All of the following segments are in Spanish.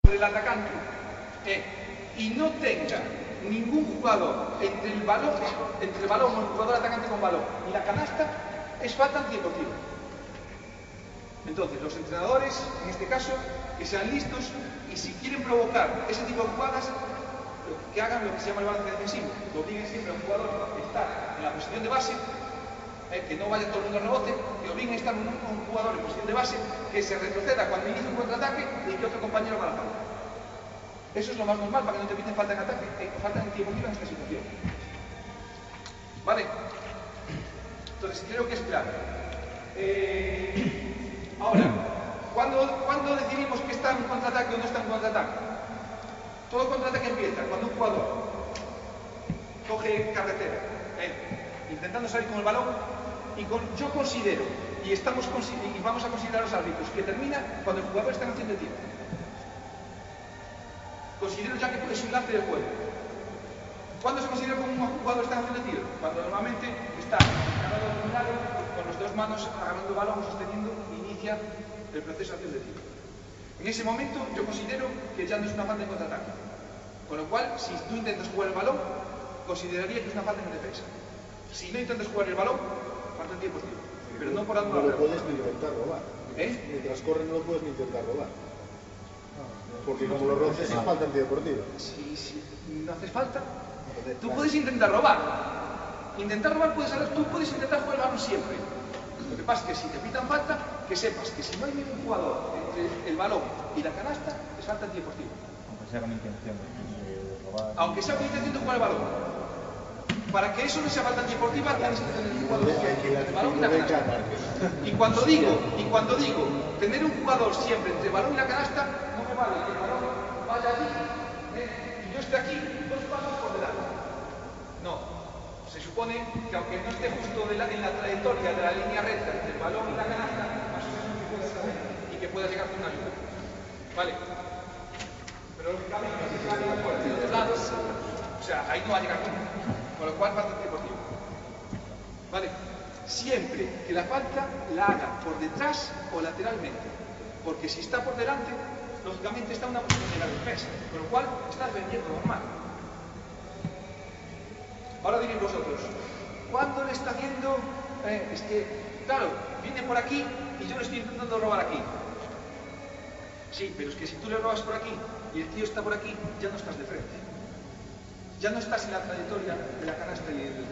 por el atacante y no tenga ningún jugador entre el balón o el jugador atacante con balón y la canasta, es falta antideportiva. Entonces, los entrenadores, en este caso, que sean listos y si quieren provocar ese tipo de jugadas, que hagan lo que se llama el balance defensivo, que obliguen siempre a un jugador a estar en la posición de base, que no vaya todo el mundo al rebote, que obliguen a estar un jugador en posición de base, que se retroceda cuando inicie un contraataque y que otro compañero haga la falta. Eso es lo más normal para que no te piten falta en ataque, falta antideportiva en esta situación. ¿Vale? Entonces, creo que es claro. Ahora, ¿cuándo decidimos que está en contraataque o no está en contraataque? Todo contraataque empieza cuando un jugador coge carretera, intentando salir con el balón, y yo considero, y vamos a considerar los árbitros, que termina cuando el jugador está en acción de tiro. Considero ya que es un lance del juego. ¿Cuándo se considera como un jugador está en acción de tiro? Cuando normalmente está ganando abdominales, con las dos manos agarrando el balón, sosteniendo, inicia el proceso de acción de tiro. En ese momento yo considero que ya no es una falta en contraataque. Con lo cual, si tú intentas jugar el balón, consideraría que es una falta en defensa. Si no intentas jugar el balón, falta en tiempo tiro. Pero no por anular. No lo puedes ni intentar robar. Mientras corre no lo puedes ni intentar robar. Porque como lo roces es falta antideportiva. Si no haces falta, tú puedes intentar robar. Intentar robar tú puedes intentar jugar el balón siempre. Lo que pasa es que si te pitan falta, que sepas que si no hay ningún jugador entre el balón y la canasta, es falta antideportiva. Aunque sea con intención de robar. Aunque sea con intención de jugar el balón. Para que eso no sea falta antideportiva, tienes que tener un jugador entre el balón y la canasta. Y cuando digo tener un jugador siempre entre el balón y la canasta, no me vale que el balón vaya allí y yo esté aquí 2 pasos por delante. No. Se supone que aunque no esté justo en la trayectoria de la línea recta entre el balón y la canasta, más o menos que pueda estar ahí y que pueda llegar con una ayuda. ¿Vale? Pero lógicamente, si sale por de los lados, o sea, ahí no va a llegar nunca. Con lo cual, falta antideportiva. ¿Vale? Siempre que la falta la haga por detrás o lateralmente. Porque si está por delante, lógicamente está en una posición de la defensa. Con lo cual, estás vendiendo normal. Ahora diréis vosotros, ¿cuándo le está haciendo? Es que, claro, viene por aquí y yo le estoy intentando robar aquí. Sí, pero es que si tú le robas por aquí y el tío está por aquí, ya no estás de frente. Ya no estás en la trayectoria de la canasta y el...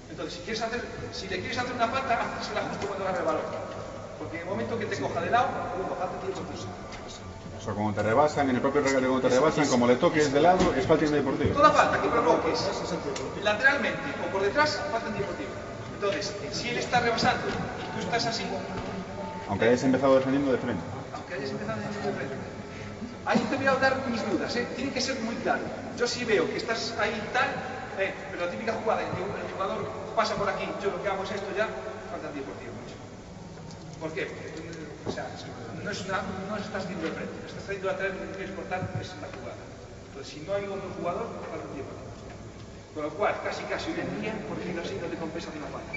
Entonces, si le quieres hacer una falta, hazla justo cuando agarre el balón. Porque en el momento que te coja de lado, falta tiempo incluso. O sea, como te rebasan, en el propio regalo cuando te rebasan, como le toques de lado, es falta antideportiva. Toda falta que provoques lateralmente o por detrás, falta antideportiva. Entonces, si él está rebasando y tú estás así... Aunque hayas empezado defendiendo de frente. Aunque hayas empezado defendiendo de frente. Ahí te voy a dar mis dudas, tiene que ser muy claro. Yo sí veo que estás ahí tal, pero la típica jugada en que el jugador pasa por aquí, yo lo que hago es esto ya, falta antideportiva mucho. ¿Por qué? O sea, no estás viendo de frente, estás trayendo a traer que exportar es la jugada. Entonces, si no hay otro jugador, falta antideportiva. Con lo cual, casi hoy en día, porque no te compensa una falta.